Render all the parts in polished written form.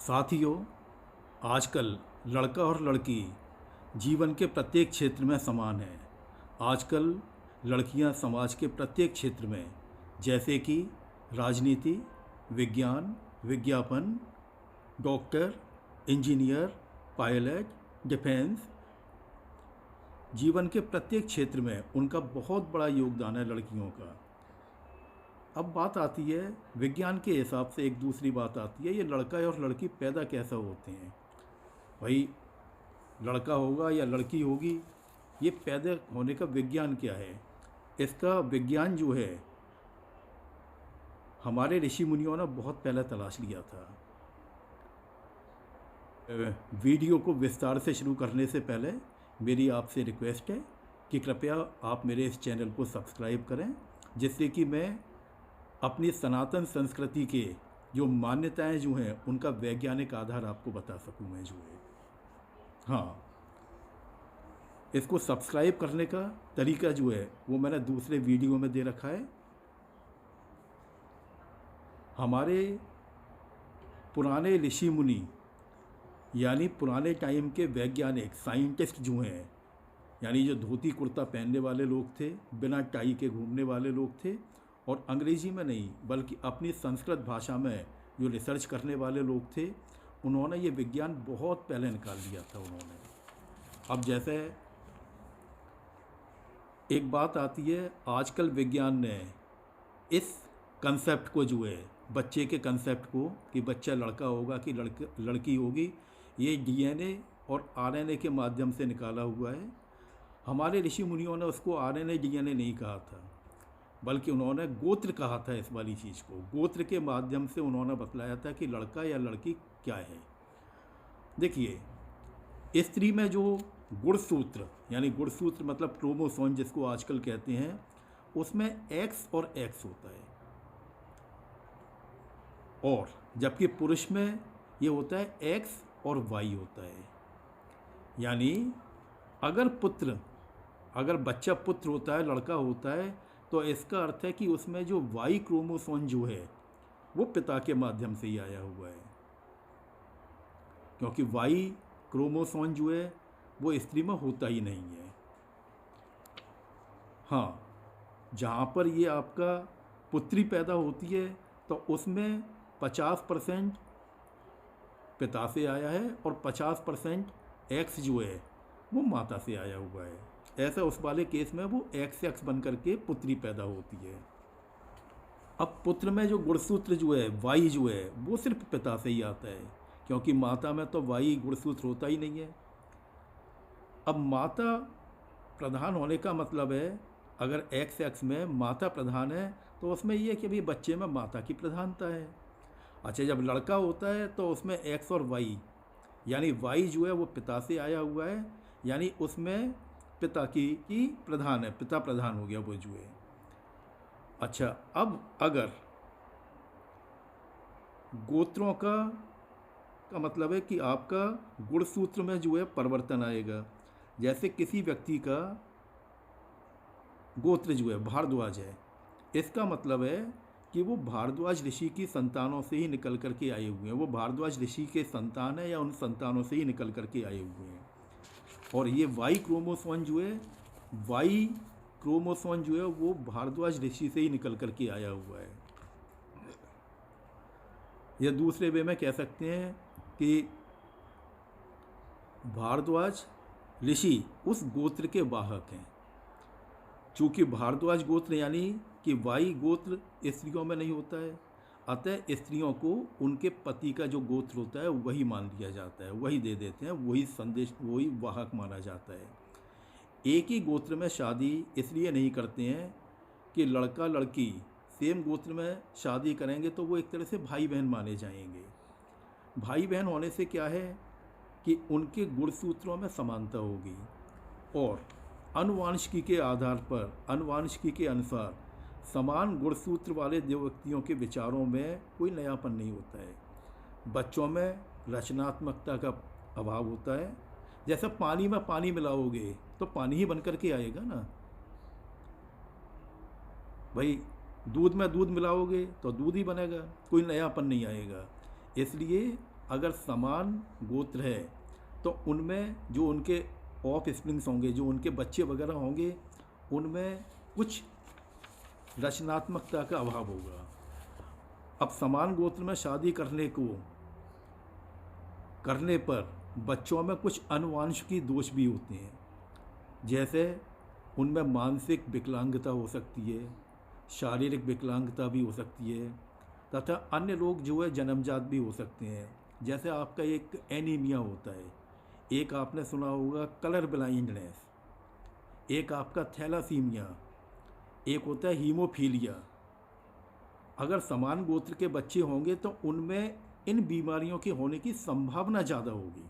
साथियों, आजकल लड़का और लड़की जीवन के प्रत्येक क्षेत्र में समान है। आजकल लड़कियां समाज के प्रत्येक क्षेत्र में, जैसे कि राजनीति, विज्ञान, विज्ञापन, डॉक्टर, इंजीनियर, पायलट, डिफेंस, जीवन के प्रत्येक क्षेत्र में उनका बहुत बड़ा योगदान है लड़कियों का। अब बात आती है विज्ञान के हिसाब से, एक दूसरी बात आती है, ये लड़का और लड़की पैदा कैसा होते हैं। भाई, लड़का होगा या लड़की होगी, ये पैदा होने का विज्ञान क्या है? इसका विज्ञान जो है हमारे ऋषि मुनियों ने बहुत पहले तलाश लिया था। वीडियो को विस्तार से शुरू करने से पहले मेरी आपसे रिक्वेस्ट है कि कृपया आप मेरे इस चैनल को सब्सक्राइब करें, जिससे कि मैं अपनी सनातन संस्कृति के जो मान्यताएं जो हैं उनका वैज्ञानिक आधार आपको बता सकूं मैं जो है। हाँ, इसको सब्सक्राइब करने का तरीका जो है वो मैंने दूसरे वीडियो में दे रखा है। हमारे पुराने ऋषि मुनि यानी पुराने टाइम के वैज्ञानिक साइंटिस्ट जो हैं, यानी जो धोती कुर्ता पहनने वाले लोग थे, बिना टाई के घूमने वाले लोग थे, और अंग्रेजी में नहीं बल्कि अपनी संस्कृत भाषा में जो रिसर्च करने वाले लोग थे, उन्होंने ये विज्ञान बहुत पहले निकाल दिया था उन्होंने। अब जैसे एक बात आती है, आजकल विज्ञान ने इस कंसेप्ट को जो है, बच्चे के कंसेप्ट को, कि बच्चा लड़का होगा कि लड़की होगी, ये डीएनए और आरएनए के माध्यम से निकाला हुआ है। हमारे ऋषि मुनियों ने उसको आरएनए डीएनए नहीं कहा था, बल्कि उन्होंने गोत्र कहा था। इस वाली चीज़ को गोत्र के माध्यम से उन्होंने बतलाया था कि लड़का या लड़की क्या है। देखिए, स्त्री में जो गुणसूत्र, यानी गुणसूत्र मतलब क्रोमोसोम जिसको आजकल कहते हैं, उसमें एक्स और एक्स होता है, और जबकि पुरुष में ये होता है एक्स और वाई होता है। यानी अगर बच्चा पुत्र होता है, लड़का होता है, तो इसका अर्थ है कि उसमें जो वाई क्रोमोसोम जो है वो पिता के माध्यम से ही आया हुआ है, क्योंकि वाई क्रोमोसोम जो है वो स्त्री में होता ही नहीं है। हाँ, जहाँ पर ये आपका पुत्री पैदा होती है तो उसमें 50% पिता से आया है और 50% एक्स जो है वो माता से आया हुआ है। ऐसा उस वाले केस में वो एक्स एक्स बन करके पुत्री पैदा होती है। अब पुत्र में जो गुणसूत्र जो है, वाई जो है, वो सिर्फ पिता से ही आता है, क्योंकि माता में तो वाई गुणसूत्र होता ही नहीं है। अब माता प्रधान होने का मतलब है, अगर एक्स एक्स में माता प्रधान है तो उसमें ये है कि भाई बच्चे में माता की प्रधानता है। अच्छा, जब लड़का होता है तो उसमें एक्स और वाई, यानी वाई जो है वो पिता से आया हुआ है, यानी उसमें पिता की प्रधान है, पिता प्रधान हो गया वो जो है। अच्छा, अब अगर गोत्रों का मतलब है कि आपका गुणसूत्र में जो है परिवर्तन आएगा। जैसे किसी व्यक्ति का गोत्र जो है भारद्वाज है, इसका मतलब है कि वो भारद्वाज ऋषि की संतानों से ही निकल करके आए हुए हैं। वो भारद्वाज ऋषि के संतान है या उन संतानों से ही निकल करके आए हुए हैं। और ये वाई क्रोमोसोम जो है वो भारद्वाज ऋषि से ही निकल करके आया हुआ है। या दूसरे वे में कह सकते हैं कि भारद्वाज ऋषि उस गोत्र के वाहक हैं। चूँकि भारद्वाज गोत्र यानी कि वाई गोत्र स्त्रियों में नहीं होता है, अतः स्त्रियों को उनके पति का जो गोत्र होता है वही मान लिया जाता है, वही दे देते हैं, वही संदेश, वही वाहक माना जाता है। एक ही गोत्र में शादी इसलिए नहीं करते हैं कि लड़का लड़की सेम गोत्र में शादी करेंगे तो वो एक तरह से भाई बहन माने जाएंगे। भाई बहन होने से क्या है कि उनके गुणसूत्रों में समानता होगी, और अनुवांशिकी के आधार पर, अनुवांशिकी के अनुसार समान गुणसूत्र वाले दो व्यक्तियों के विचारों में कोई नयापन नहीं होता है। बच्चों में रचनात्मकता का अभाव होता है। जैसे पानी में पानी मिलाओगे तो पानी ही बन करके आएगा ना भाई, दूध में दूध मिलाओगे तो दूध ही बनेगा, कोई नयापन नहीं आएगा। इसलिए अगर समान गोत्र है तो उनमें जो उनके ऑफ स्प्रिंग्स होंगे, जो उनके बच्चे वगैरह होंगे, उनमें कुछ रचनात्मकता का अभाव होगा। अब समान गोत्र में शादी करने पर बच्चों में कुछ अनुवांशिकी दोष भी होते हैं, जैसे उनमें मानसिक विकलांगता हो सकती है, शारीरिक विकलांगता भी हो सकती है, तथा अन्य रोग जो है जन्मजात भी हो सकते हैं। जैसे आपका एक एनीमिया होता है, एक आपने सुना होगा कलर ब्लाइंडनेस, एक आपका थैलासीमिया, एक होता है हीमोफीलिया। अगर समान गोत्र के बच्चे होंगे तो उनमें इन बीमारियों के होने की संभावना ज़्यादा होगी।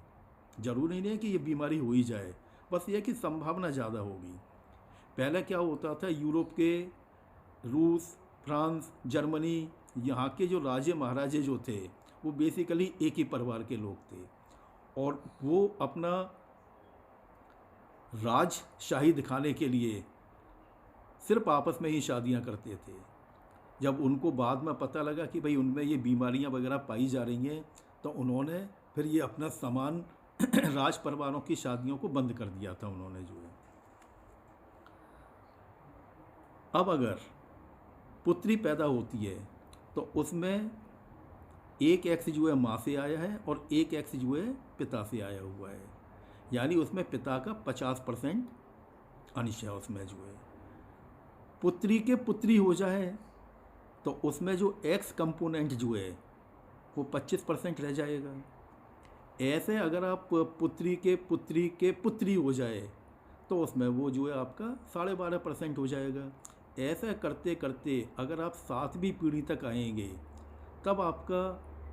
ज़रूरी नहीं है कि ये बीमारी हो ही जाए, बस ये कि संभावना ज़्यादा होगी। पहले क्या होता था, यूरोप के, रूस, फ्रांस, जर्मनी, यहाँ के जो राजे महाराजे जो थे वो बेसिकली एक ही परिवार के लोग थे, और वो अपना राजशाही दिखाने के लिए सिर्फ आपस में ही शादियाँ करते थे। जब उनको बाद में पता लगा कि भाई उनमें ये बीमारियां वगैरह पाई जा रही हैं, तो उन्होंने फिर ये अपना समान राज परिवारों की शादियों को बंद कर दिया था उन्होंने जो है। अब अगर पुत्री पैदा होती है तो उसमें एक एक्स जो है माँ से आया है और एक एक्स जो है पिता से आया हुआ है, यानी उसमें पिता का 50% अंश है उसमें जो है। पुत्री के पुत्री हो जाए तो उसमें जो एक्स कंपोनेंट जो है वो 25% रह जाएगा। ऐसे अगर आप पुत्री के पुत्री हो जाए तो उसमें वो जो है आपका 12.5% हो जाएगा। ऐसा करते करते अगर आप 7वीं पीढ़ी तक आएंगे तब आपका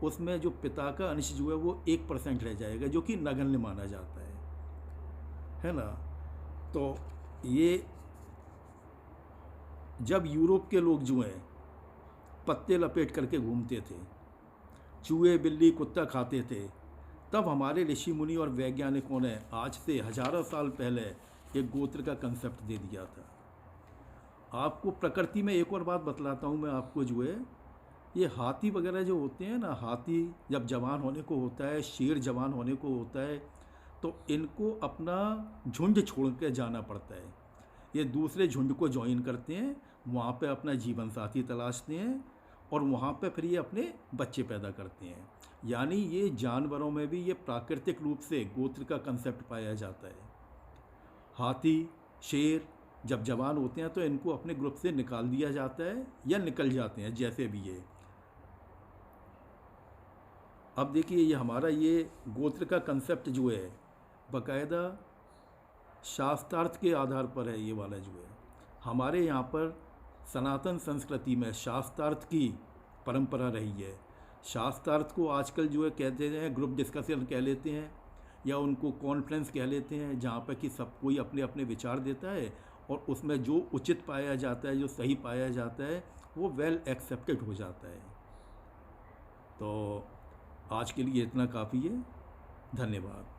उसमें जो पिता का अंश जो है वो 1% रह जाएगा, जो कि नगण्य माना जाता है ना। तो ये जब यूरोप के लोग जो हैं पत्ते लपेट करके घूमते थे, चूहे बिल्ली कुत्ता खाते थे, तब हमारे ऋषि मुनि और वैज्ञानिकों ने आज से हजारों साल पहले एक गोत्र का कंसेप्ट दे दिया था। आपको प्रकृति में एक और बात बतलाता हूँ मैं आपको जो है, ये हाथी वगैरह जो होते हैं ना, हाथी जब जवान होने को होता है, शेर जवान होने को होता है, तो इनको अपना झुंड छोड़ के जाना पड़ता है। ये दूसरे झुंड को ज्वाइन करते हैं, वहाँ पे अपना जीवन साथी तलाशते हैं और वहाँ पे फिर ये अपने बच्चे पैदा करते हैं। यानी ये जानवरों में भी ये प्राकृतिक रूप से गोत्र का कंसेप्ट पाया जाता है। हाथी, शेर जब जवान होते हैं तो इनको अपने ग्रुप से निकाल दिया जाता है या निकल जाते हैं, जैसे भी ये। अब देखिए ये हमारा ये गोत्र का कंसेप्ट जो है बाकायदा शास्त्रार्थ के आधार पर है। ये वाला जो है हमारे यहाँ पर सनातन संस्कृति में शास्त्रार्थ की परंपरा रही है। शास्त्रार्थ को आजकल जो है कहते हैं ग्रुप डिस्कशन कह लेते हैं, या उनको कॉन्फ्रेंस कह लेते हैं, जहाँ पर कि सब कोई अपने अपने विचार देता है और उसमें जो उचित पाया जाता है, जो सही पाया जाता है, वो वेल एक्सेप्टेड हो जाता है। तो आज के लिए इतना काफ़ी है। धन्यवाद।